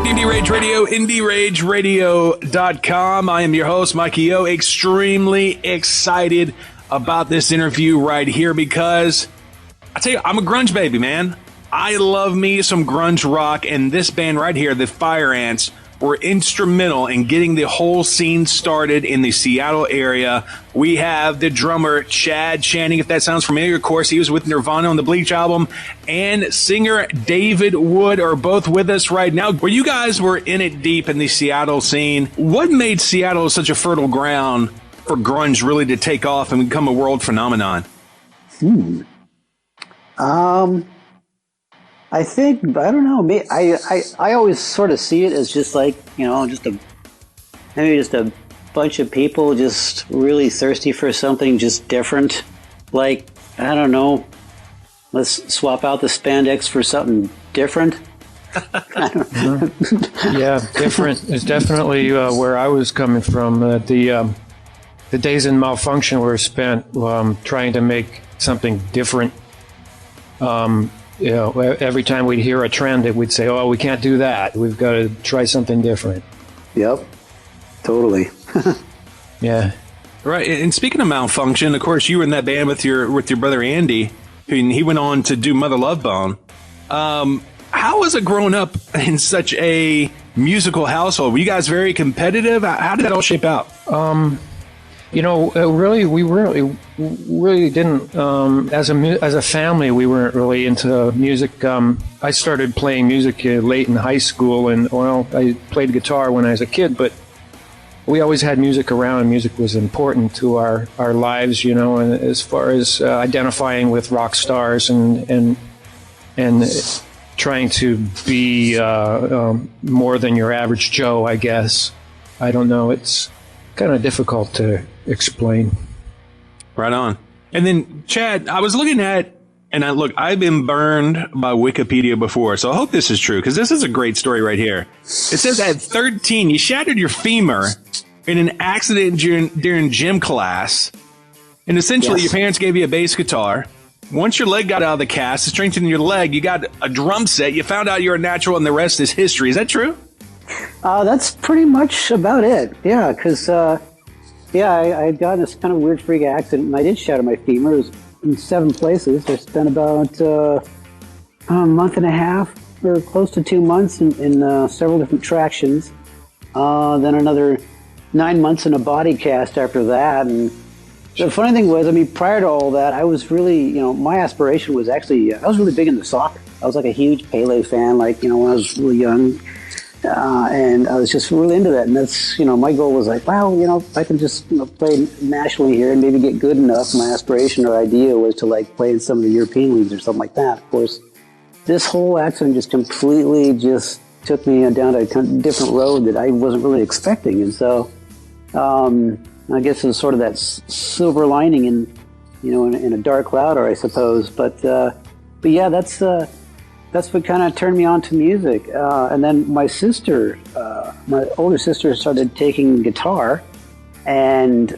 to Indie Rage Radio, IndieRageRadio.com. I am your host, Mike O. Extremely excited about this interview right here because I tell you, I'm a grunge baby, man. I love me some grunge rock, and this band right here, the Fire Ants, were instrumental in getting the whole scene started in the Seattle area. We have the drummer, Chad Channing, if that sounds familiar. Of course, he was with Nirvana on the Bleach album, and singer David Wood are both with us right now. Where you guys were in it deep in the Seattle scene, what made Seattle such a fertile ground for grunge really to take off and become a world phenomenon? I think, I don't know, I always sort of see it as just like, just a bunch of people just really thirsty for something just different. Like, I don't know, let's swap out the spandex for something different. Yeah, different is definitely where I was coming from. The days in Malfunction were spent trying to make something different. Every time we'd hear a trend, we'd say, "Oh, we can't do that. We've got to try something different." Yep, totally. Yeah. Right. And speaking of Malfunction, of course, you were in that band with your brother Andy, and he went on to do Mother Love Bone. How was it growing up in such a musical household? Were you guys very competitive? How did that all shape out? Really, we really didn't. As a family, we weren't really into music. I started playing music late in high school, and I played guitar when I was a kid. But we always had music around, and music was important to our lives. And as far as identifying with rock stars and trying to be more than your average Joe, I guess. I don't know. It's kind of difficult to explain. Right on. And then, Chad, I was looking at, and I've been burned by Wikipedia before, so I hope this is true, because this is a great story right here. It says at 13, you shattered your femur in an accident during gym class, and essentially your parents gave you a bass guitar. Once your leg got out of the cast, to strengthen your leg, you got a drum set, you found out you're a natural, and the rest is history. Is that true? That's pretty much about it. Yeah, because I had gotten this kind of weird freak accident, and I did shatter my femur. It was in 7 places. I spent about a month and a half, or close to 2 months, in several different tractions. Then another 9 months in a body cast after that. And the funny thing was, prior to all that, I was really, my aspiration was actually, I was really big into soccer. I was like a huge Pele fan, when I was really young. And I was just really into that, and that's, my goal was like, wow, if I can just play nationally here and maybe get good enough. My aspiration or idea was to play in some of the European leagues or something like that. Of course, this whole accident just completely just took me down a different road that I wasn't really expecting, and so I guess it was sort of that silver lining in a dark cloud, or I suppose. But yeah, that's what kind of turned me on to music. And then my sister, my older sister, started taking guitar, and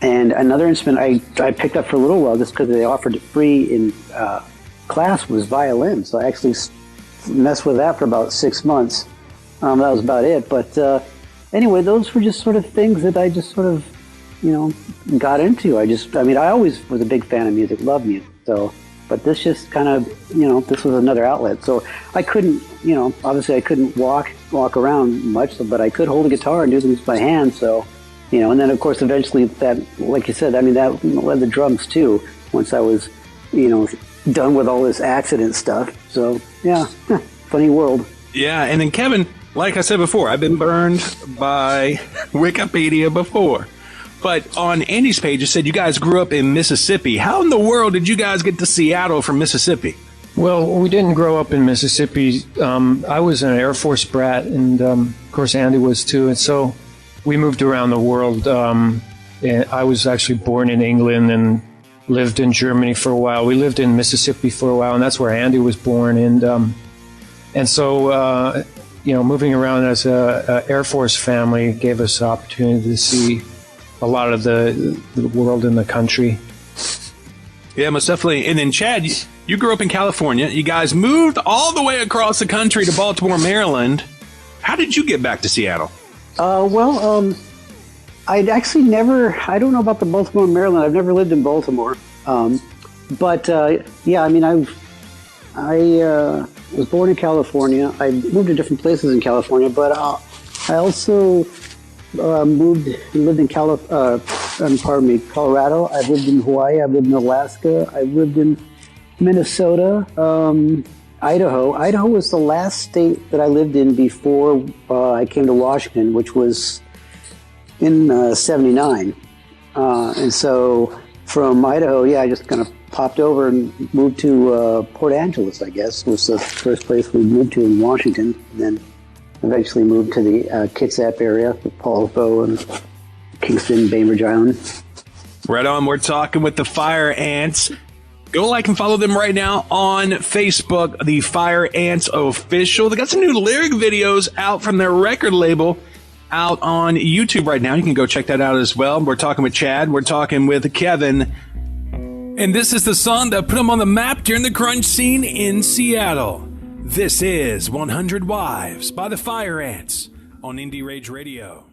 another instrument I picked up for a little while just because they offered it free in class was violin. So I actually messed with that for about 6 months. That was about it. But anyway, those were just sort of things that I just sort of, got into. I always was a big fan of music, loved music. But this just kind of, this was another outlet. So I couldn't, obviously I couldn't walk around much, but I could hold a guitar and do things by hand. So, and then of course eventually that, like you said, that led the drums too, once I was, done with all this accident stuff. So yeah, funny world. Yeah, and then Kevin, like I said before, I've been burned by Wikipedia before. But on Andy's page, it said you guys grew up in Mississippi. How in the world did you guys get to Seattle from Mississippi? Well, we didn't grow up in Mississippi. I was an Air Force brat, and of course Andy was too. And so we moved around the world. I was actually born in England and lived in Germany for a while. We lived in Mississippi for a while, and that's where Andy was born. And so moving around as a Air Force family gave us the opportunity to see a lot of the world and the country. Yeah, most definitely. And then, Chad, you grew up in California. You guys moved all the way across the country to Baltimore, Maryland. How did you get back to Seattle? I'd actually never, I don't know about the Baltimore, Maryland. I've never lived in Baltimore. Yeah, I mean, I was born in California. I moved to different places in California, but I also lived in Colorado. I've lived in Hawaii. I've lived in Alaska. I've lived in Minnesota, Idaho. Idaho was the last state that I lived in before I came to Washington, which was in '79. And so from Idaho, I just kind of popped over and moved to Port Angeles, I guess, was the first place we moved to in Washington. And then eventually moved to the Kitsap area, with Paulsbo and Kingston, Bainbridge Island. Right on. We're talking with the Fire Ants. Go like and follow them right now on Facebook, the Fire Ants Official. They got some new lyric videos out from their record label out on YouTube right now. You can go check that out as well. We're talking with Chad. We're talking with Kevin. And this is the song that put them on the map during the grunge scene in Seattle. This is 100 Wives by the Fire Ants on Indie Rage Radio.